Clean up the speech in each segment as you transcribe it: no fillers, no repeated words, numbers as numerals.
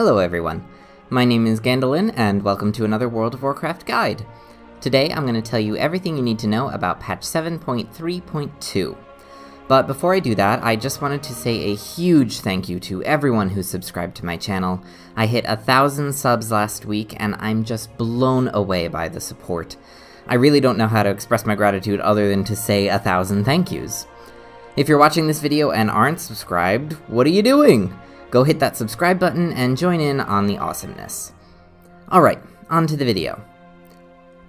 Hello everyone, my name is Gandalin and welcome to another World of Warcraft guide. Today I'm going to tell you everything you need to know about patch 7.3.2. But before I do that, I just wanted to say a huge thank you to everyone who subscribed to my channel. I hit 1,000 subs last week and I'm just blown away by the support. I really don't know how to express my gratitude other than to say 1,000 thank yous. If you're watching this video and aren't subscribed, what are you doing? Go hit that subscribe button and join in on the awesomeness. Alright, on to the video.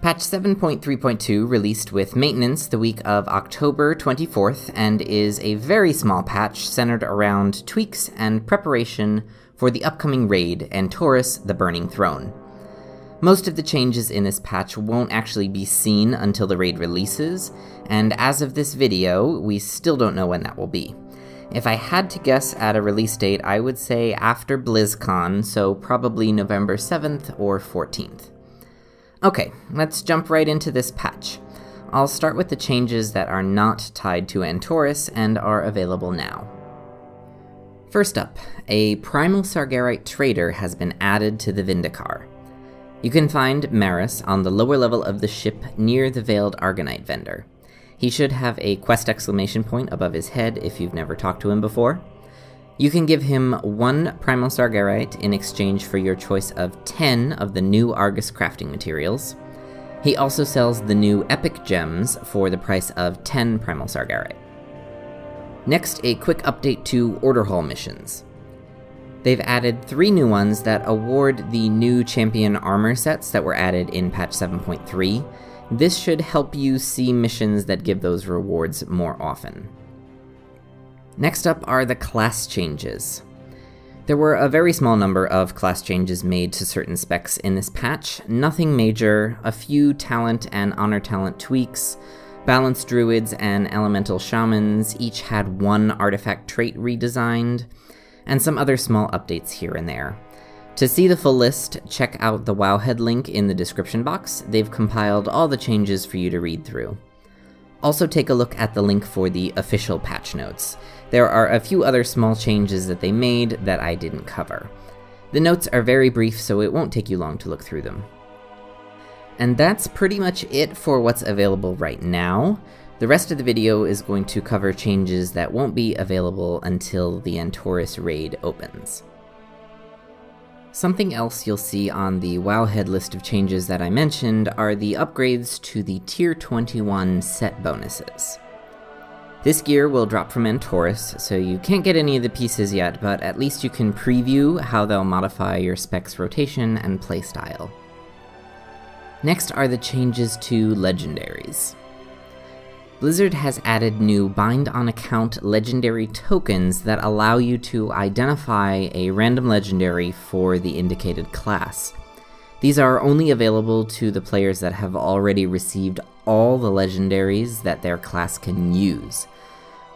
Patch 7.3.2 released with maintenance the week of October 24th and is a very small patch centered around tweaks and preparation for the upcoming raid, Antorus, the Burning Throne. Most of the changes in this patch won't actually be seen until the raid releases, and as of this video, we still don't know when that will be. If I had to guess at a release date, I would say after BlizzCon, so probably November 7th or 14th. Okay, let's jump right into this patch. I'll start with the changes that are not tied to Antorus and are available now. First up, a Primal Sargerite trader has been added to the Vindicaar. You can find Maris on the lower level of the ship near the Veiled Argonite vendor. He should have a quest exclamation point above his head if you've never talked to him before. You can give him 1 Primal Sargerite in exchange for your choice of 10 of the new Argus crafting materials. He also sells the new Epic Gems for the price of 10 Primal Sargerite. Next, a quick update to Order Hall missions. They've added 3 new ones that award the new champion armor sets that were added in patch 7.3. This should help you see missions that give those rewards more often. Next up are the class changes. There were a very small number of class changes made to certain specs in this patch, nothing major, a few talent and honor talent tweaks. Balanced druids and elemental shamans each had 1 artifact trait redesigned, and some other small updates here and there. To see the full list, check out the Wowhead link in the description box. They've compiled all the changes for you to read through. Also take a look at the link for the official patch notes. There are a few other small changes that they made that I didn't cover. The notes are very brief, so it won't take you long to look through them. And that's pretty much it for what's available right now. The rest of the video is going to cover changes that won't be available until the Antorus raid opens. Something else you'll see on the Wowhead list of changes that I mentioned are the upgrades to the Tier 21 set bonuses. This gear will drop from Antorus, so you can't get any of the pieces yet, but at least you can preview how they'll modify your spec's rotation and playstyle. Next are the changes to legendaries. Blizzard has added new bind-on-account legendary tokens that allow you to identify a random legendary for the indicated class. These are only available to the players that have already received all the legendaries that their class can use.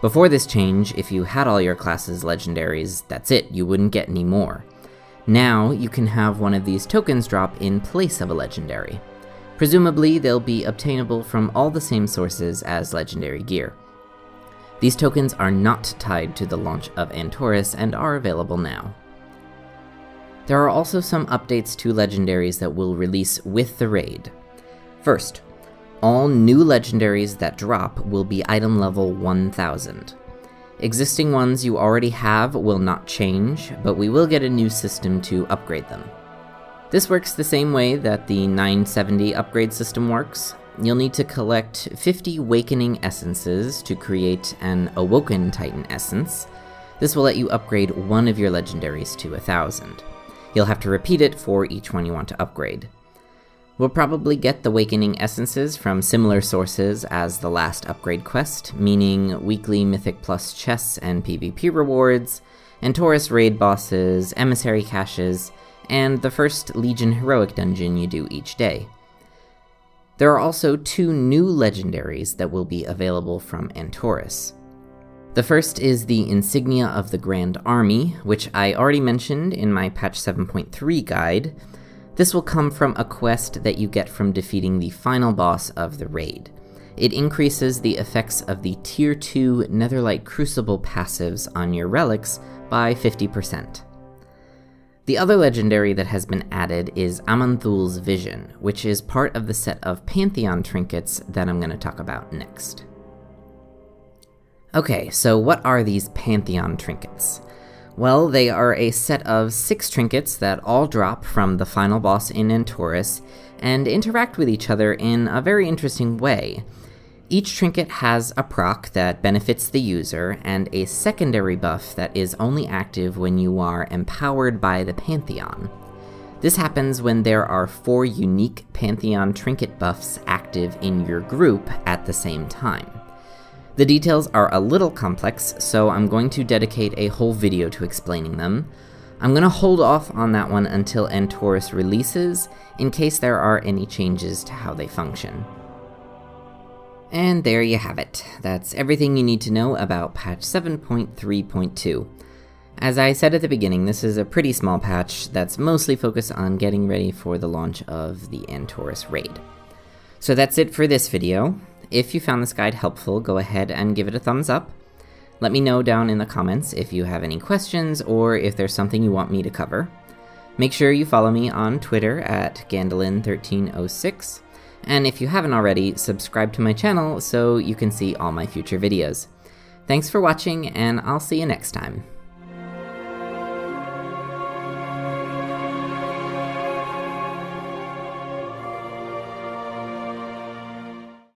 Before this change, if you had all your class's legendaries, that's it, you wouldn't get any more. Now, you can have one of these tokens drop in place of a legendary. Presumably, they'll be obtainable from all the same sources as legendary gear. These tokens are not tied to the launch of Antorus and are available now. There are also some updates to legendaries that will release with the raid. First, all new legendaries that drop will be item level 1000. Existing ones you already have will not change, but we will get a new system to upgrade them. This works the same way that the 970 upgrade system works. You'll need to collect 50 Awakening Essences to create an Awoken Titan Essence. This will let you upgrade one of your legendaries to 1000. You'll have to repeat it for each one you want to upgrade. We'll probably get the Awakening Essences from similar sources as the last upgrade quest, meaning weekly Mythic Plus chests and PvP rewards, Antorus raid bosses, emissary caches, and the first Legion Heroic dungeon you do each day. There are also 2 new legendaries that will be available from Antorus. The first is the Insignia of the Grand Army, which I already mentioned in my patch 7.3 guide. This will come from a quest that you get from defeating the final boss of the raid. It increases the effects of the Tier 2 Netherlight Crucible passives on your relics by 50%. The other legendary that has been added is Aman'Thul's Vision, which is part of the set of Pantheon Trinkets that I'm going to talk about next. Okay, so what are these Pantheon Trinkets? Well, they are a set of 6 trinkets that all drop from the final boss in Antorus, and interact with each other in a very interesting way. Each trinket has a proc that benefits the user, and a secondary buff that is only active when you are empowered by the Pantheon. This happens when there are 4 unique Pantheon trinket buffs active in your group at the same time. The details are a little complex, so I'm going to dedicate a whole video to explaining them. I'm going to hold off on that one until Antorus releases, in case there are any changes to how they function. And there you have it. That's everything you need to know about patch 7.3.2. As I said at the beginning, this is a pretty small patch that's mostly focused on getting ready for the launch of the Antorus raid. So that's it for this video. If you found this guide helpful, go ahead and give it a thumbs up. Let me know down in the comments if you have any questions or if there's something you want me to cover. Make sure you follow me on Twitter at Gandalin1306. And if you haven't already, subscribe to my channel so you can see all my future videos. Thanks for watching, and I'll see you next time.